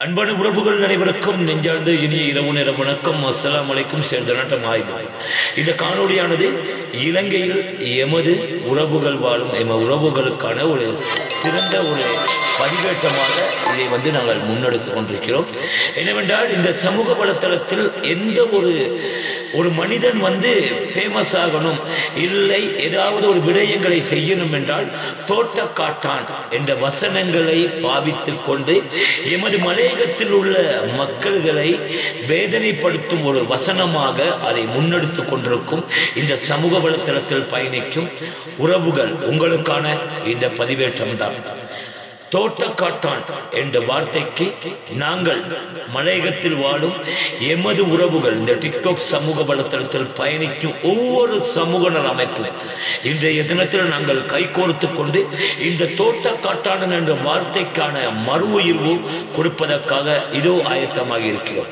அன்பான உறவுகள் அனைவருக்கும் நெஞ்சார்ந்த இனிய இரவு நேர வணக்கம். அஸ்ஸலாமு அலைக்கும். சேர்ந்த நாட்டம் ஆய்வு. இந்த காணொலியானது இலங்கையில் எமது உறவுகள் வாழும் உறவுகளுக்கான ஒரு சிறந்த ஒரு பதிவேற்றமாக இதை நாங்கள் முன்னெடுத்து கொண்டிருக்கிறோம். என்னவென்றால் இந்த சமூக வலைத்தளத்தில் எந்த ஒரு மனிதன் ஃபேமஸ் ஆகணும், இல்லை ஏதாவது ஒரு விடயங்களை செய்யணும் என்றால் தோட்டக்காட்டான் என்ற வசனங்களை பாவித்து கொண்டு எமது மலையகத்தில் உள்ள மக்கள்களை வேதனைப்படுத்தும் ஒரு வசனமாக அதை முன்னெடுத்து கொண்டிருக்கும் இந்த சமூக வலைத்தளத்தில் பயணிக்கும் உறவுகள் உங்களுக்கான இந்த பதிவேற்றம் தான். தோட்டக்காட்டான் என்ற வார்த்தைக்கு நாங்கள் மலையகத்தில் வாழும் எமது உறவுகள் இந்த டிக்டாக் சமூக வலைத்தளத்தில் பயணிக்கும் ஒவ்வொரு சமூக நல அமைப்பும் இன்றைய தினத்தில் நாங்கள் கைகோர்த்து கொண்டு இந்த தோட்டக்காட்டான் என்ற வார்த்தைக்கான மறு உயிர்வு கொடுப்பதற்காக இதோ ஆயத்தமாக இருக்கிறோம்.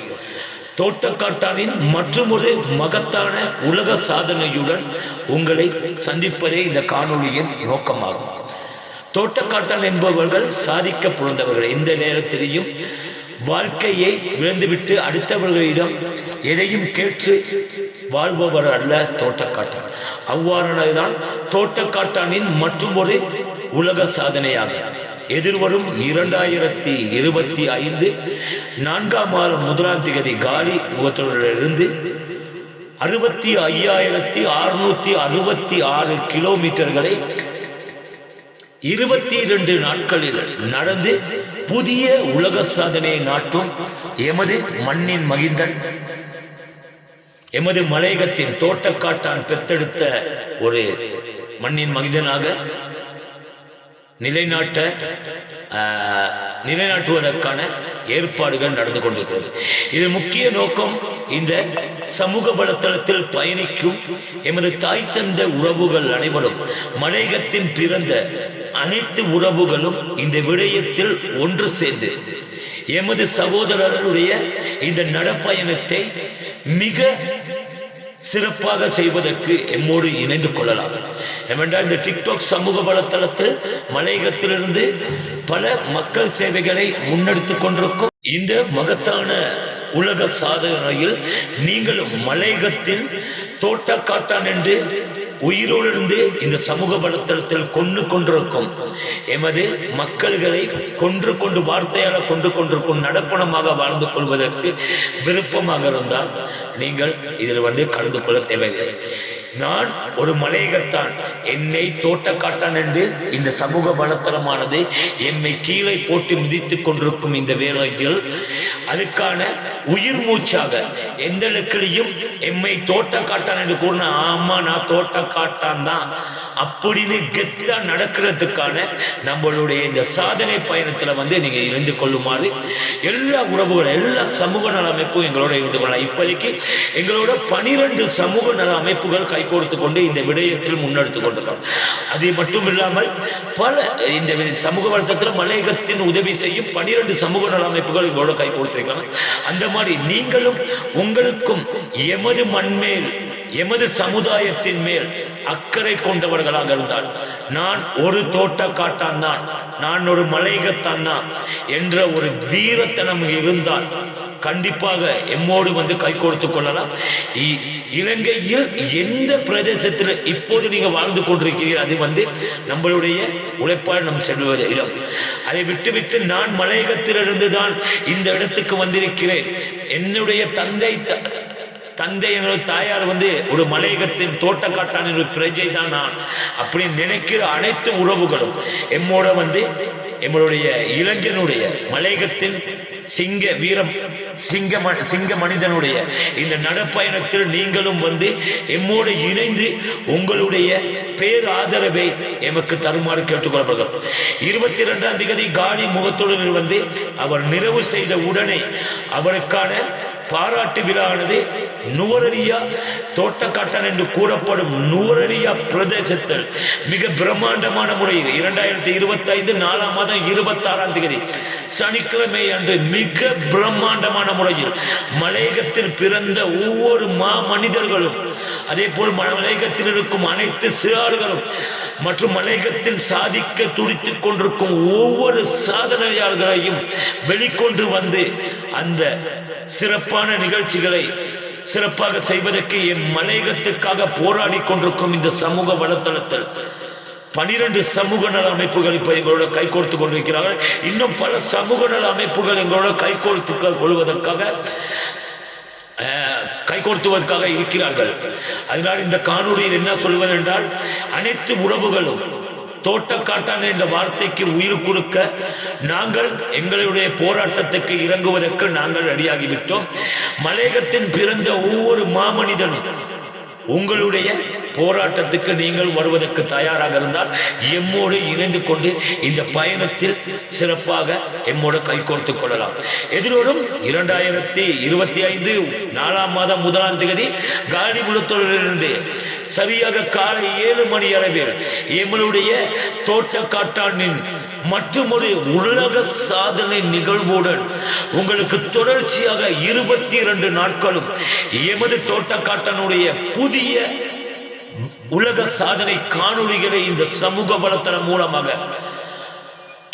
தோட்டக்காட்டானின் மற்றொரு மகத்தான உலக சாதனையுடன் உங்களை சந்திப்பதே இந்த காணொளியின் நோக்கமாகும். தோட்டக்காட்டான் என்பவர்கள் சாதிக்க பிறந்தவர்கள். எந்த நேரத்திலையும் வாழ்க்கையை விழுந்துவிட்டு அடுத்தவர்களிடம் எதையும் கேட்டு வாழ்பவர் அல்ல தோட்டக்காட்டான். அவ்வாறானதுதான் தோட்டக்காட்டானின் மற்றொரு உலக சாதனையாக எதிர்வரும் 2025 4ஆம் மாதம் 1ஆம் தேதி காலி முகத்தொடரிலிருந்து 65,666 கிலோமீட்டர்களை 22 நாட்களில் நடந்து புதிய உலக சாதனையை நாட்டும் எமது மண்ணின் மகிந்தன், எமது மலையகத்தின் தோட்டக்காட்டான் பெற்றெடுத்த ஒரு மண்ணின் மகிந்தனாக நிலைநாட்டுவதற்கான ஏற்பாடுகள் நடந்து கொண்டிருக்கிறது. இது முக்கிய நோக்கம். இந்த சமூக வலைத்தளத்தில் பயணிக்கும் எமது தாய் தந்த உறவுகள் அனைவரும், மலையகத்தின் பிறந்த அனைத்து உறவுகளும் இந்த விடயத்தில் ஒன்று சேர்ந்து எமது சகோதரர்களுடைய இந்த நடப்பயணத்தை மிக சிறப்பாக செய்வதற்கு எம்மோடு இணைந்து கொள்ளலாம். ஏனென்றால் இந்த டிக்டாக் சமூக வலைத்தளத்தில் மலையகத்திலிருந்து பல மக்கள் சேவைகளை முன்னெடுத்துக் கொண்டிருக்கும் இந்த மகத்தான உலக சாதனையில் நீங்களும் மலையகத்தில் தோட்டக்காட்டான் என்று உயிரோடு இருந்து இந்த சமூக வலைத்தளத்தில் கொண்டிருக்கும் எமது மக்கள்களை கொண்டு வார்த்தையால் கொண்டிருக்கும் நடப்பணமாக வாழ்ந்து கொள்வதற்கு விருப்பமாக இருந்தால் நீங்கள் இதில் கலந்து கொள்ள தேவையில்லை. நான் ஒரு மலையகத்தான், என்னை தோட்டக்காட்டான் என்று இந்த சமூக வலைத்தளமானது எம்மை கீழே போட்டு மிதித்துக் கொண்டிருக்கும் இந்த வேலைகள் அதுக்கான உயிர் மூச்சாக எந்த இடத்திலையும் எம்மை தோட்டக்காட்டான் என்று கூறின, ஆமா நான் தோட்டக்காட்டான் தான் அப்படின்னு கெத்தா நடக்கிறதுக்கான நம்மளுடைய இந்த சாதனை பயணத்தில் நீங்க இணைந்து கொள்ளுமாறு எல்லா உறவுகளும் எல்லா சமூக நல அமைப்பும் எங்களோட இணைந்து கொள்ளலாம். இப்போதைக்கு எங்களோட 12 சமூக நல அமைப்புகள் கைகோர்த்து கொண்டு இந்த விடயத்தில் முன்னெடுத்து கொண்டிருக்கிறோம். அது மட்டும் இல்லாமல் பல இந்த சமூக வலைத்தளத்தில் மலையகத்தின் உதவி செய்யும் 12 சமூக நல அமைப்புகள் எங்களோட கை கொடுத்திருக்கலாம். அந்த மாதிரி நீங்களும் உங்களுக்கும் எமது மண்மேல் எமது சமுதாயத்தின் மேல் அக்கறை கொண்டவர்களாக இருந்தால், நான் ஒரு தோட்டக்காட்டான் தான், நான் ஒரு மலையகத்தான் தான் என்ற ஒரு வீரத்தனம் இருந்தால் கண்டிப்பாக எம்மோடு கை கொடுத்து கொள்ளலாம். இலங்கையில் எந்த பிரதேசத்தில் இப்போது நீங்க வாழ்ந்து கொண்டிருக்கிறீர்கள் அது நம்மளுடைய உழைப்பால் நம் செல்வது இடம். அதை விட்டுவிட்டு நான் மலையகத்திலிருந்து தான் இந்த இடத்துக்கு வந்திருக்கிறேன், என்னுடைய தந்தை என்னோட தாயார் ஒரு மலையகத்தின் தோட்டக்காட்டான ஒரு பிரஜை தான் நான் அப்படின்னு நினைக்கிற அனைத்து உறவுகளும் எம்மோட எங்களுடைய இளைஞனுடைய மலையகத்தின் சிங்க மனிதனுடைய இந்த நடப்பயணத்தில் நீங்களும் எம்மோடு இணைந்து உங்களுடைய பேர் ஆதரவை எமக்கு தருமாறு கேட்டுக்கொள்ளப்படுகிறோம். 22ஆம் தேதி காலி முகத்தொடரில் அவர் நிறைவு செய்த உடனே அவருக்கான பாராட்டு விழாவானது நுவரெலியா தோட்டக்காட்டான் என்று கூறப்படும் நுவரெலியா பிரதேசத்தில் மிக பிரம்மாண்டமான முறையில் 2025 4ஆம் மாதம் 26ஆம் தேதி சனிக்கிழமை அன்று மிக பிரம்மாண்டமான முறையில் மலையகத்தில் பிறந்த ஒவ்வொரு மனிதர்களும் அதே போல் மலையகத்தில் இருக்கும் அனைத்து சிறார்களும் மற்றும் மலையகத்தில் சாதிக்க துடித்துக் கொண்டிருக்கும் ஒவ்வொரு சாதனையாளர்களையும் வெளிக்கொண்டு வந்து அந்த சிறப்பான நிகழ்ச்சிகளை சிறப்பாக செய்வதற்கு என் மலையகத்துக்காக போராடி கொண்டிருக்கும் இந்த சமூக வலைத்தளத்தில் 12 சமூக நல அமைப்புகள் இப்போ எங்களோட கைகோர்த்து கொண்டிருக்கிறார்கள். இன்னும் பல சமூக நல அமைப்புகள் எங்களோட கைகோர்த்துவதற்காக இருக்கிறார்கள். அதனால் இந்த காணொலியில் என்ன சொல்வது என்றால், அனைத்து உறவுகளும் தோட்டக்காட்டான் என்ற வார்த்தைக்கு உயிர் கொடுக்க நாங்கள் எங்களுடைய போராட்டத்துக்கு இறங்குவதற்கு நாங்கள் ரெடியாகிவிட்டோம். மலையகத்தின் பிறந்த ஒவ்வொரு மாமனிதனும் உங்களுடைய போராட்டத்துக்கு நீங்கள் வருவதற்கு தயாராக இருந்தால் எம்மோடு இணைந்து கொண்டு இந்த பயணத்தில் சிறப்பாக எம்மோடு கைகோர்த்துக் கொள்ளலாம். எதிரோடும் 2025 4ஆம் மாதம் 1ஆம் தேதி காலிமுகத்திலிருந்து சரியாக காலை 7 மணி அளவில் எங்களுடைய தோட்டக்காட்டானின் மற்றொரு உலக சாதனை நிகழ்வுடன் உங்களுக்கு தொடர்ச்சியாக 22 நாட்களும் எமது தோட்டக்காட்டனுடைய புதிய உலக சாதனை காணொளிகளை இந்த சமூக வலைத்தளம் மூலமாக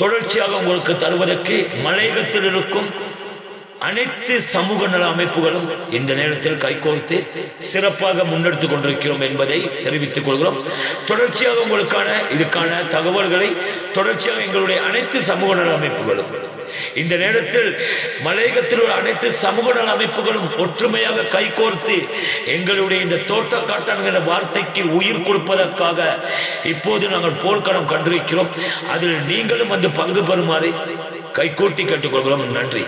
தொடர்ச்சியாக உங்களுக்கு தருவதற்கு மலையகத்தில் இருக்கும் அனைத்து சமூக நல அமைப்புகளும் இந்த நேரத்தில் கைகோர்த்து சிறப்பாக முன்னெடுத்துக் கொண்டிருக்கிறோம் என்பதை தெரிவித்துக் கொள்கிறோம். தொடர்ச்சியாக உங்களுக்கான இதுக்கான தகவல்களை தொடர்ச்சியாக எங்களுடைய அனைத்து சமூக நல அமைப்புகளும் இந்த நேரத்தில் மலையகத்தில் உள்ள அனைத்து சமூக நல அமைப்புகளும் ஒற்றுமையாக கைகோர்த்து எங்களுடைய இந்த தோட்டக்காட்டான் என்ற வார்த்தைக்கு உயிர் கொடுப்பதற்காக இப்போது நாங்கள் போர்க்களம் கண்டிருக்கிறோம். அதில் நீங்களும் வந்து பங்கு பெறுமாறு கைகோட்டி கேட்டுக்கொள்கிறோம். நன்றி.